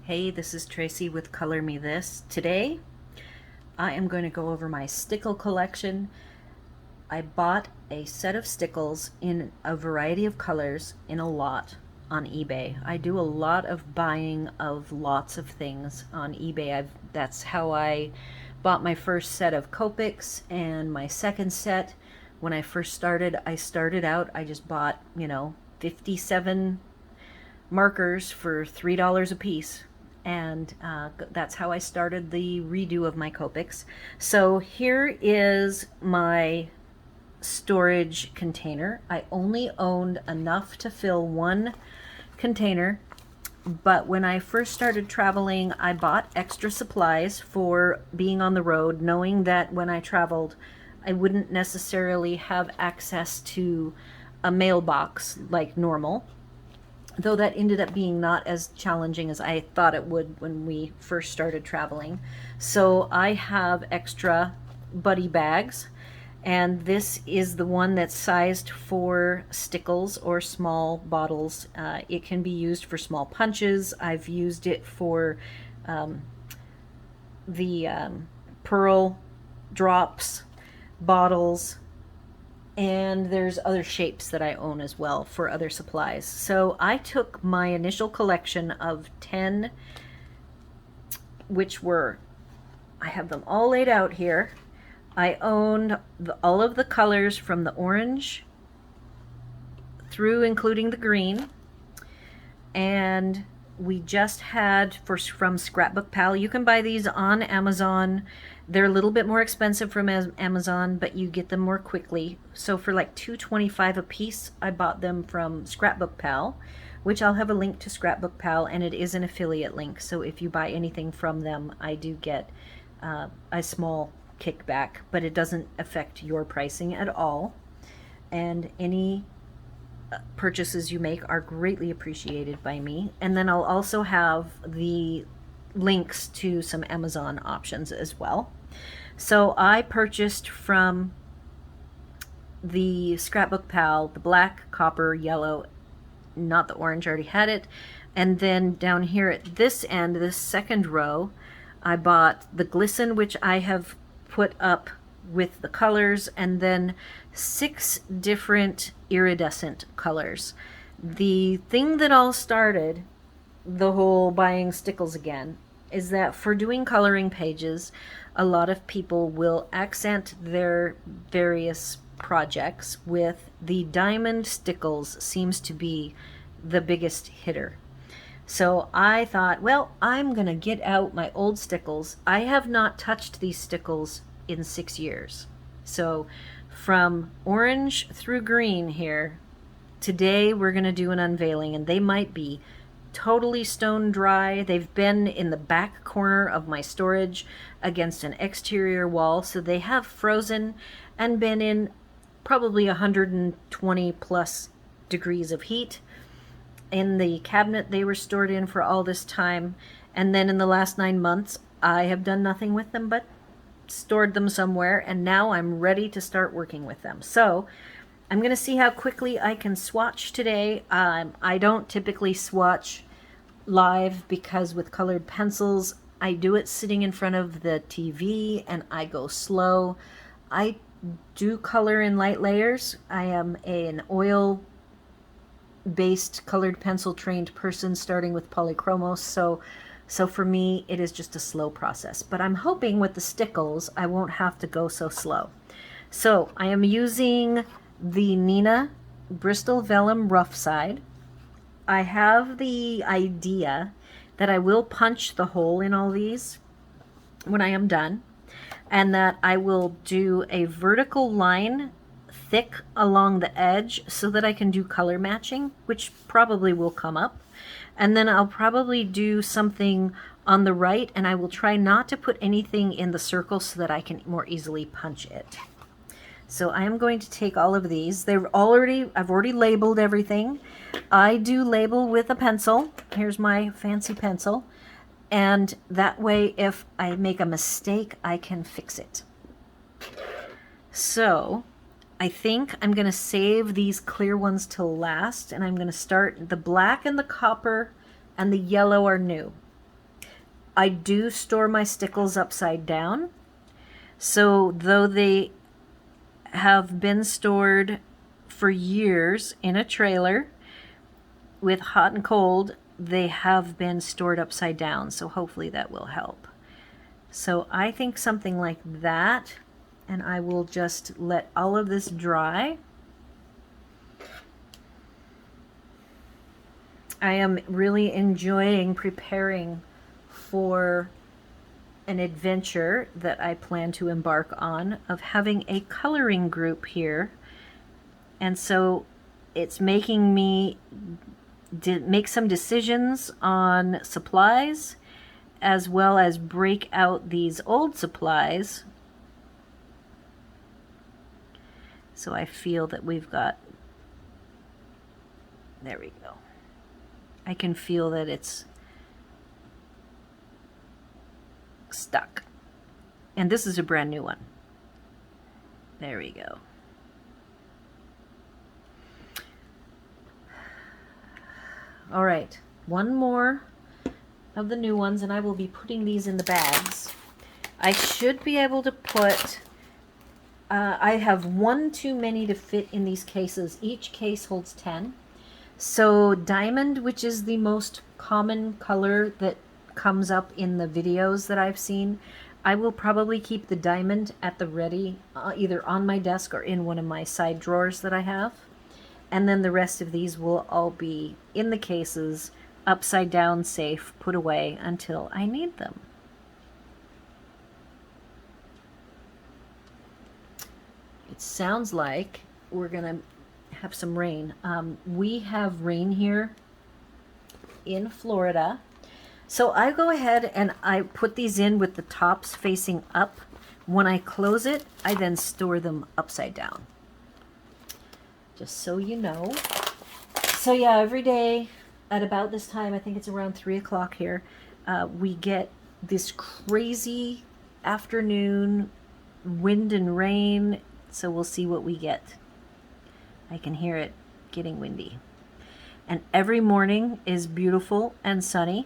Hey, this is Tracy with Color Me This. Today, I am going to go over my stickle collection. I bought a set of stickles in a variety of colors in a lot on eBay. I do a lot of buying of lots of things on eBay. That's how I bought my first set of Copics and my second set. When I first started, I just bought, 57 markers for $3 a piece, and that's how I started the redo of my Copics. So here is my storage container. I only owned enough to fill one container, but when I first started traveling, I bought extra supplies for being on the road, knowing that when I traveled, I wouldn't necessarily have access to a mailbox like normal, though that ended up being not as challenging as I thought it would when we first started traveling. So I have extra buddy bags, and this is the one that's sized for stickles or small bottles. It can be used for small punches. I've used it for the pearl drops, bottles, and there's other shapes that I own as well for other supplies. So I took my initial collection of 10, which were, I have them all laid out here. I owned all of the colors from the orange through including the green, and we just had from Scrapbook Pal. You can buy these on Amazon. They're a little bit more expensive from Amazon, but you get them more quickly. So for like $2.25 a piece, I bought them from Scrapbook Pal, which I'll have a link to Scrapbook Pal, and it is an affiliate link. So if you buy anything from them, I do get a small kickback, but it doesn't affect your pricing at all. And any purchases you make are greatly appreciated by me. And then I'll also have the links to some Amazon options as well. So I purchased from the Scrapbook Pal the black, copper, yellow, not the orange, I already had it. And then down here at this end, this second row, I bought the glisten, which I have put up with the colors, and then 6 different iridescent colors. The thing that all started the whole buying stickles again is that for doing coloring pages, a lot of people will accent their various projects with the diamond stickles. Seems to be the biggest hitter. So I thought, well, I'm gonna get out my old stickles. I have not touched these stickles in 6 years. So from orange through green here, today we're gonna do an unveiling, and they might be totally stone dry. They've been in the back corner of my storage against an exterior wall, so they have frozen and been in probably 120 plus degrees of heat. In the cabinet they were stored in for all this time, and then in the last 9 months I have done nothing with them but stored them somewhere, and now I'm ready to start working with them. So I'm going to see how quickly I can swatch today. I don't typically swatch live because with colored pencils, I do it sitting in front of the TV and I go slow. I do color in light layers. I am an oil-based colored pencil trained person starting with polychromos, so for me it is just a slow process. But I'm hoping with the stickles I won't have to go so slow. So I am using the Nina Bristol Vellum Rough Side. I have the idea that I will punch the hole in all these when I am done, and that I will do a vertical line thick along the edge so that I can do color matching, which probably will come up. And then I'll probably do something on the right, and I will try not to put anything in the circle so that I can more easily punch it. So I am going to take all of these. I've already labeled everything. I do label with a pencil. Here's my fancy pencil. And that way, if I make a mistake, I can fix it. So I think I'm going to save these clear ones till last, and I'm going to start the black and the copper and the yellow are new. I do store my Stickles upside down. So though they have been stored for years in a trailer with hot and cold, they have been stored upside down. So hopefully that will help. So I think something like that, and I will just let all of this dry. I am really enjoying preparing for an adventure that I plan to embark on of having a coloring group here. And so it's making me make some decisions on supplies, as well as break out these old supplies. So I feel that we've got, there we go. I can feel that it's stuck. And this is a brand new one. There we go. All right, one more of the new ones, and I will be putting these in the bags. I should be able to put, I have one too many to fit in these cases. Each case holds 10. So diamond, which is the most common color that comes up in the videos that I've seen, I will probably keep the diamond at the ready, either on my desk or in one of my side drawers that I have. And then the rest of these will all be in the cases, upside down, safe, put away until I need them. It sounds like we're gonna have some rain. We have rain here in Florida. So I go ahead and I put these in with the tops facing up. When I close it, I then store them upside down. Just so you know. So yeah, every day at about this time, I think it's around 3 o'clock here, we get this crazy afternoon wind and rain. So we'll see what we get. I can hear it getting windy. And every morning is beautiful and sunny.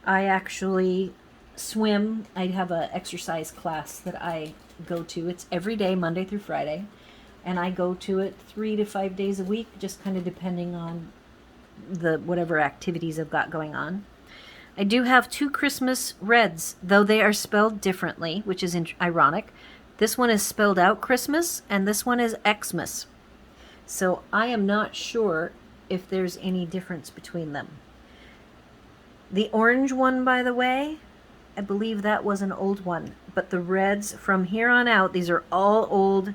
I actually swim. I have an exercise class that I go to. It's every day, Monday through Friday. And I go to it 3 to 5 days a week, just kind of depending on the whatever activities I've got going on. I do have 2 Christmas reds, though they are spelled differently, which is ironic. This one is spelled out Christmas, and this one is Xmas. So I am not sure if there's any difference between them. The orange one, by the way, I believe that was an old one. But the reds from here on out, these are all old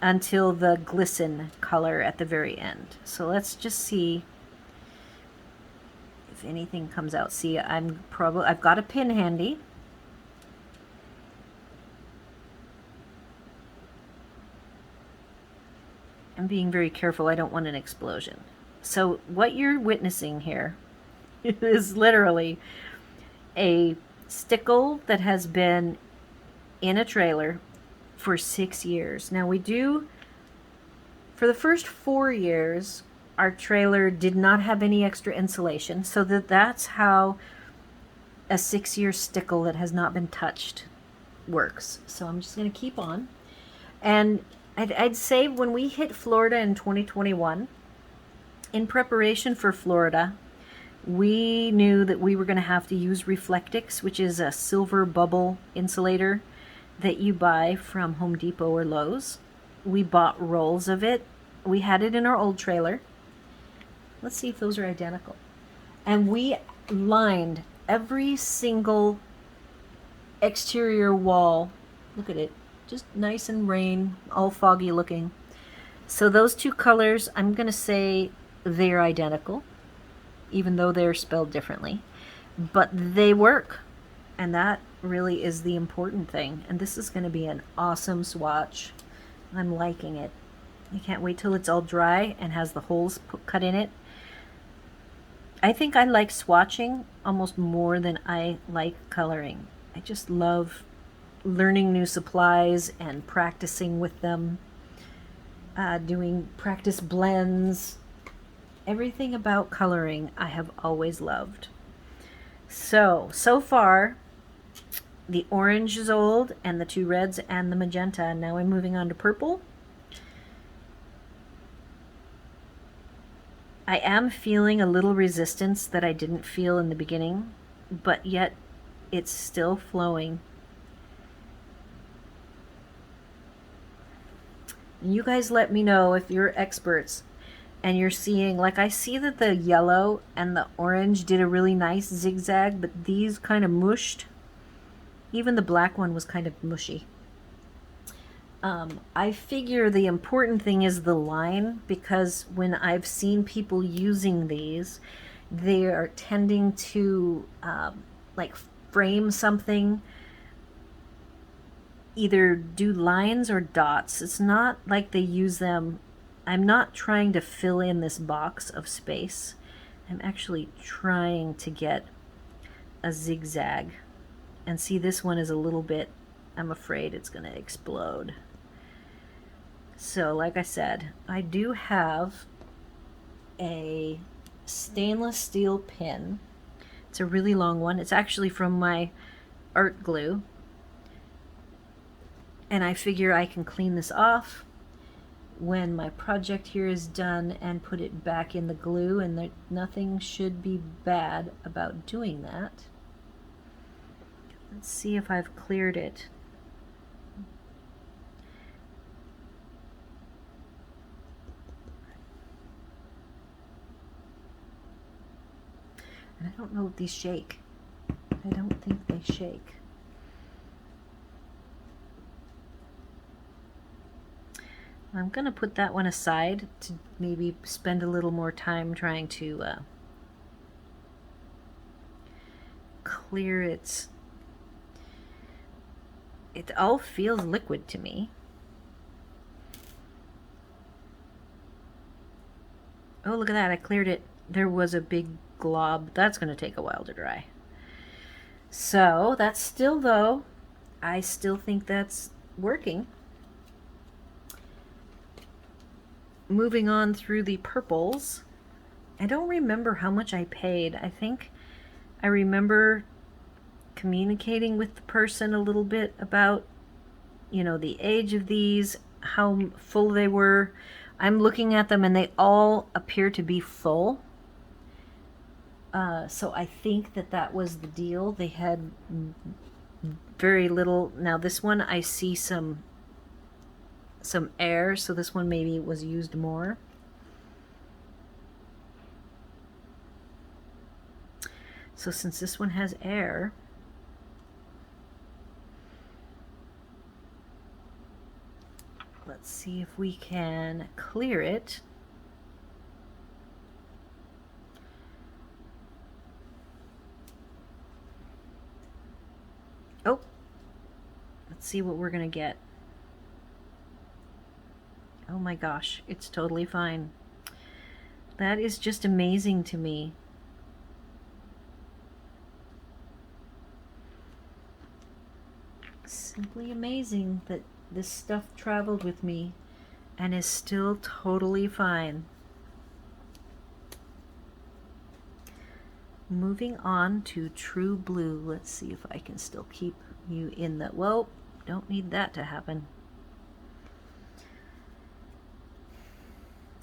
until the glisten color at the very end. So let's just see if anything comes out. See, I've got a pin handy. I'm being very careful. I don't want an explosion. So what you're witnessing here is literally a stickle that has been in a trailer for 6 years. Now we do, for the first 4 years, our trailer did not have any extra insulation, so that's how a 6-year stickle that has not been touched works. So I'm just going to keep on. And I'd say when we hit Florida in 2021, in preparation for Florida, we knew that we were going to have to use Reflectix, which is a silver bubble insulator that you buy from Home Depot or Lowe's. We bought rolls of it. We had it in our old trailer. Let's see if those are identical. And we lined every single exterior wall. Look at it. Just nice and rain, all foggy looking. So those 2 colors, I'm going to say they're identical, even though they're spelled differently. But they work, and that really is the important thing. And this is going to be an awesome swatch. I'm liking it. I can't wait till it's all dry and has the holes cut in it. I think I like swatching almost more than I like coloring. I just love learning new supplies and practicing with them, doing practice blends. Everything about coloring I have always loved. So far, the orange is old, and the two reds and the magenta. And now I'm moving on to purple. I am feeling a little resistance that I didn't feel in the beginning, but yet it's still flowing. You guys let me know if you're experts and you're seeing, like, I see that the yellow and the orange did a really nice zigzag, but these kind of mushed. Even the black one was kind of mushy. I figure the important thing is the line, because when I've seen people using these, they are tending to like frame something, either do lines or dots. It's not like they use them. I'm not trying to fill in this box of space. I'm actually trying to get a zigzag. And see, this one is a little bit, I'm afraid it's going to explode. So like I said, I do have a stainless steel pin. It's a really long one. It's actually from my art glue. And I figure I can clean this off when my project here is done and put it back in the glue, and nothing should be bad about doing that. Let's see if I've cleared it. And I don't know if these shake. I don't think they shake. I'm going to put that one aside to maybe spend a little more time trying to clear it. It all feels liquid to me. Oh, look at that. I cleared it. There was a big glob. That's going to take a while to dry. So that's still, though, I still think that's working. Moving on through the purples. I don't remember how much I paid. I think I remember communicating with the person a little bit about, you know, the age of these, how full they were. I'm looking at them and they all appear to be full. So I think that was the deal. They had very little. Now this one I see some air, so this one maybe was used more. So since this one has air, let's see if we can clear it. Oh, let's see what we're gonna get. Oh my gosh, it's totally fine. That is just amazing to me. Simply amazing that this stuff traveled with me and is still totally fine. Moving on to True Blue. Let's see if I can still keep you in the, whoa, don't need that to happen.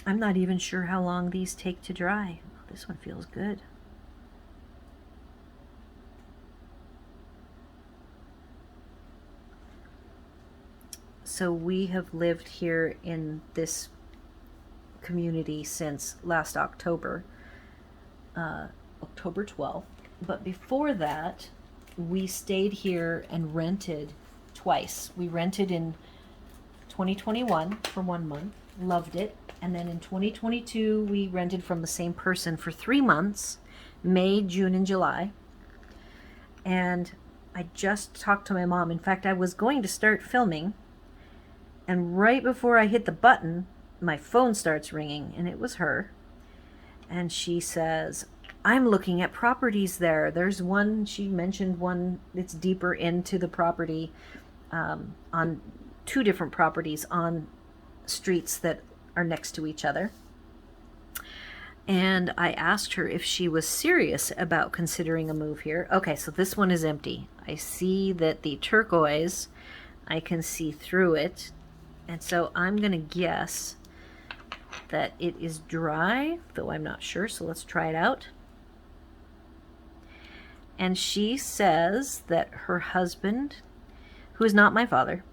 I'm not even sure how long these take to dry. Oh, this one feels good. So we have lived here in this community since last October, October 12th. But before that, we stayed here and rented twice. We rented in 2021 for 1 month, loved it. And then in 2022, we rented from the same person for 3 months, May, June, and July. And I just talked to my mom. In fact, I was going to start filming, and right before I hit the button, my phone starts ringing, and it was her. And she says, I'm looking at properties there. There's one, she mentioned one that's deeper into the property, on 2 different properties on streets that are next to each other. And I asked her if she was serious about considering a move here. Okay, so this one is empty. I see that the turquoise, I can see through it. And so I'm going to guess that it is dry, though I'm not sure, so let's try it out. And she says that her husband, who is not my father,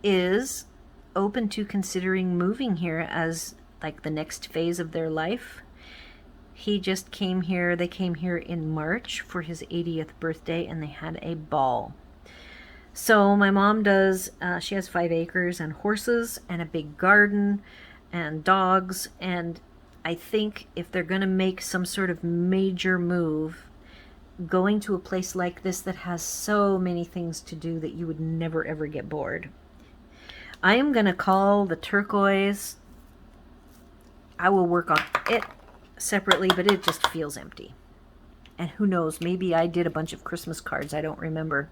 is open to considering moving here as like the next phase of their life. He just came here, they came here in March for his 80th birthday, and they had a ball. So my mom does, she has 5 acres and horses and a big garden and dogs, and I think if they're going to make some sort of major move, going to a place like this that has so many things to do that you would never ever get bored. I am going to call the turquoise. I will work on it separately, but it just feels empty. And who knows, maybe I did a bunch of Christmas cards, I don't remember,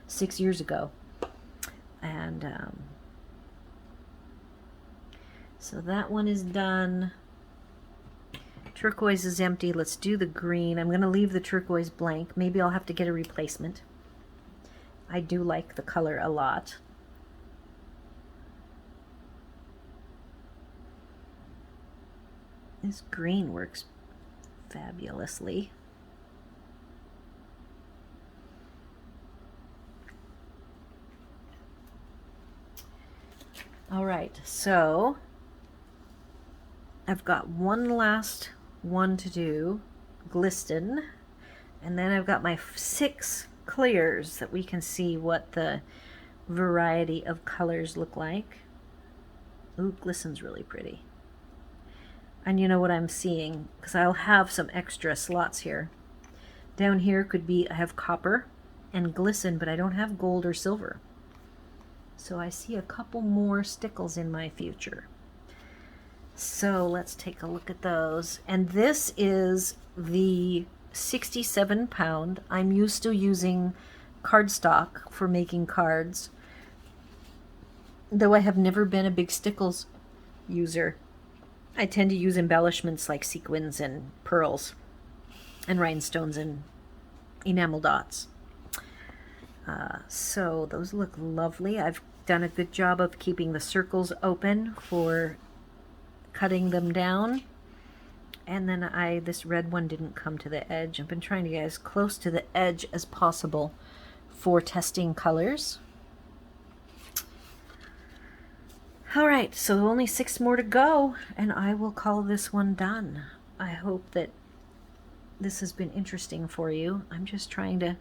6 years ago. And so that one is done. Turquoise is empty. Let's do the green. I'm going to leave the turquoise blank. Maybe I'll have to get a replacement. I do like the color a lot. This green works fabulously. All right, so I've got one last one to do, glisten, and then I've got my 6 clears that we can see what the variety of colors look like. Ooh, glisten's really pretty. And you know what I'm seeing, because I'll have some extra slots here. Down here could be, I have copper and glisten, but I don't have gold or silver. So I see a couple more Stickles in my future. So let's take a look at those. And this is the 67 pound. I'm used to using cardstock for making cards, though I have never been a big Stickles user. I tend to use embellishments like sequins and pearls and rhinestones and enamel dots. So those look lovely. I've done a good job of keeping the circles open for cutting them down. And then this red one didn't come to the edge. I've been trying to get as close to the edge as possible for testing colors. All right, so only 6 more to go, and I will call this one done. I hope that this has been interesting for you. I'm just trying to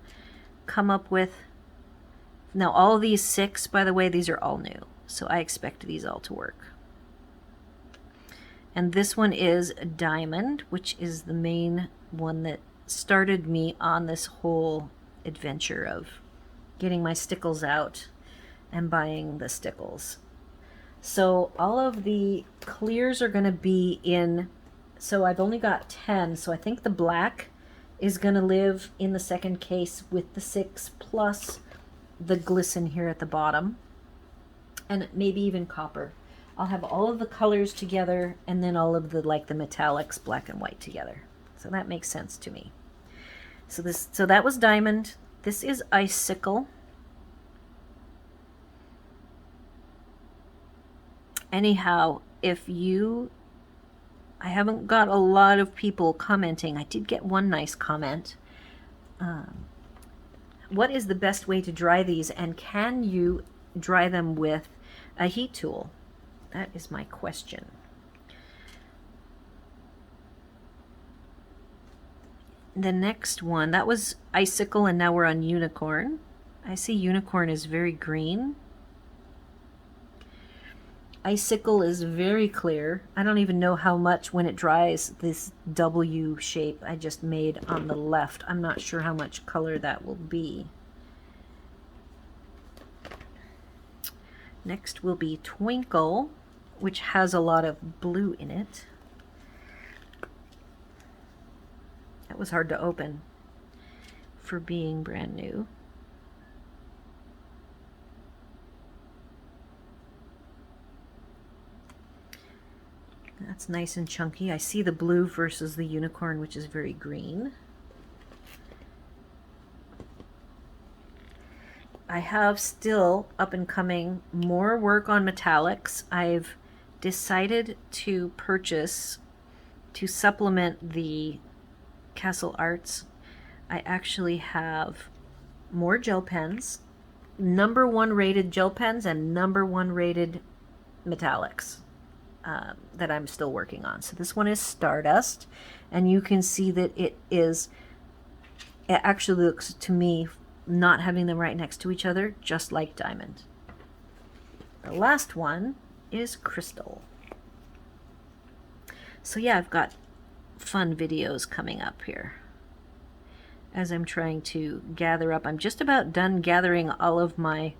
come up with... Now, all of these 6, by the way, these are all new, so I expect these all to work. And this one is Diamond, which is the main one that started me on this whole adventure of getting my Stickles out and buying the Stickles. So all of the clears are going to be in, so I've only got 10, so I think the black is going to live in the second case with the 6 plus the glisten here at the bottom, and maybe even copper. I'll have all of the colors together and then all of the the metallics, black and white, together. So that makes sense to me. So that was Diamond. This is Icicle. Anyhow, I haven't got a lot of people commenting. I did get one nice comment. What is the best way to dry these, and can you dry them with a heat tool? That is my question. The next one, that was Icicle, and now we're on Unicorn. I see Unicorn is very green. Icicle is very clear. I don't even know how much when it dries, this W shape I just made on the left. I'm not sure how much color that will be. Next will be Twinkle, which has a lot of blue in it. That was hard to open for being brand new. That's nice and chunky. I see the blue versus the unicorn, which is very green. I have still up and coming more work on metallics. I've decided to purchase, to supplement the Castle Arts, I actually have more gel pens, #1 rated gel pens and #1 rated metallics that I'm still working on. So this one is Stardust, and you can see that it actually looks to me, not having them right next to each other, just like diamond. The last one is Crystal. So yeah, I've got fun videos coming up here as I'm trying to gather up. I'm just about done gathering all of my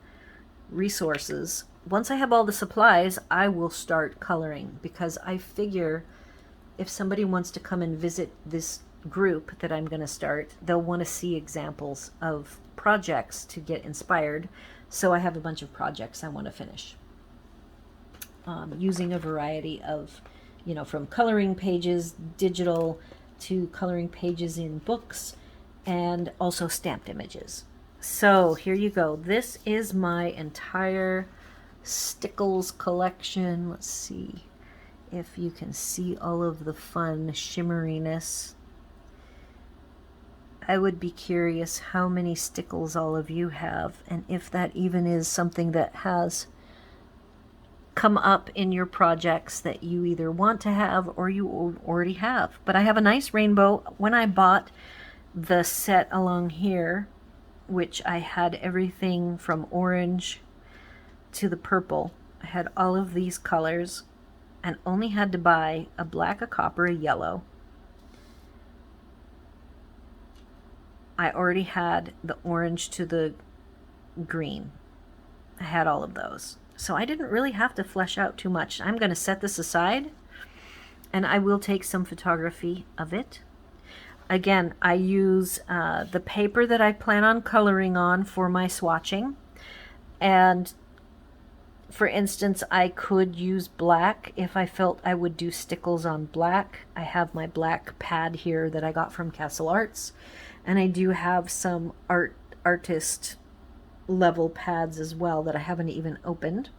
resources. Once I have all the supplies, I will start coloring, because I figure if somebody wants to come and visit this group that I'm going to start, they'll want to see examples of projects to get inspired. So I have a bunch of projects I want to finish, using a variety of, you know, from coloring pages, digital, to coloring pages in books, and also stamped images. So here you go. This is my entire Stickles collection. Let's see if you can see all of the fun shimmeriness. I would be curious how many Stickles all of you have, and if that even is something that has come up in your projects that you either want to have or you already have. But I have a nice rainbow. When I bought the set along here, which I had everything from orange to the purple, I had all of these colors and only had to buy a black, a copper, a yellow. I already had the orange to the green. I had all of those. So I didn't really have to flesh out too much. I'm going to set this aside, and I will take some photography of it. Again, I use the paper that I plan on coloring on for my swatching. And for instance, I could use black if I felt I would do Stickles on black. I have my black pad here that I got from Castle Arts. And I do have some artist level pads as well that I haven't even opened.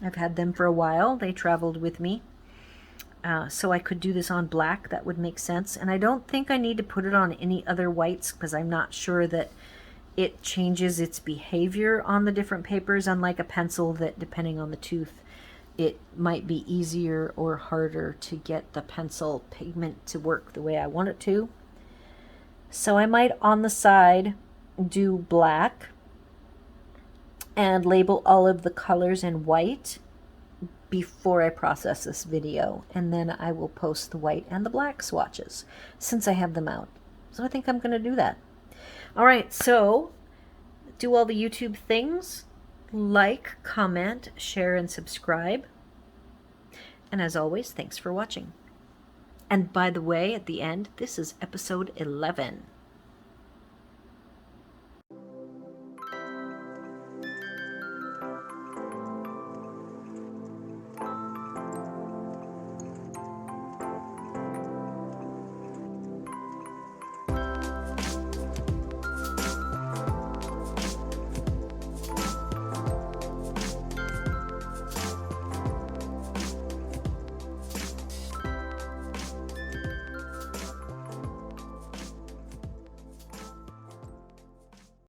I've had them for a while. They traveled with me. So I could do this on black. That would make sense. And I don't think I need to put it on any other whites, because I'm not sure that it changes its behavior on the different papers, unlike a pencil that, depending on the tooth, it might be easier or harder to get the pencil pigment to work the way I want it to. So I might on the side do black and label all of the colors in white before I process this video, and then I will post the white and the black swatches since I have them out. So I think I'm going to do that. All right, so do all the YouTube things. Like, comment, share, and subscribe. And as always, thanks for watching. And by the way, at the end, this is episode 11.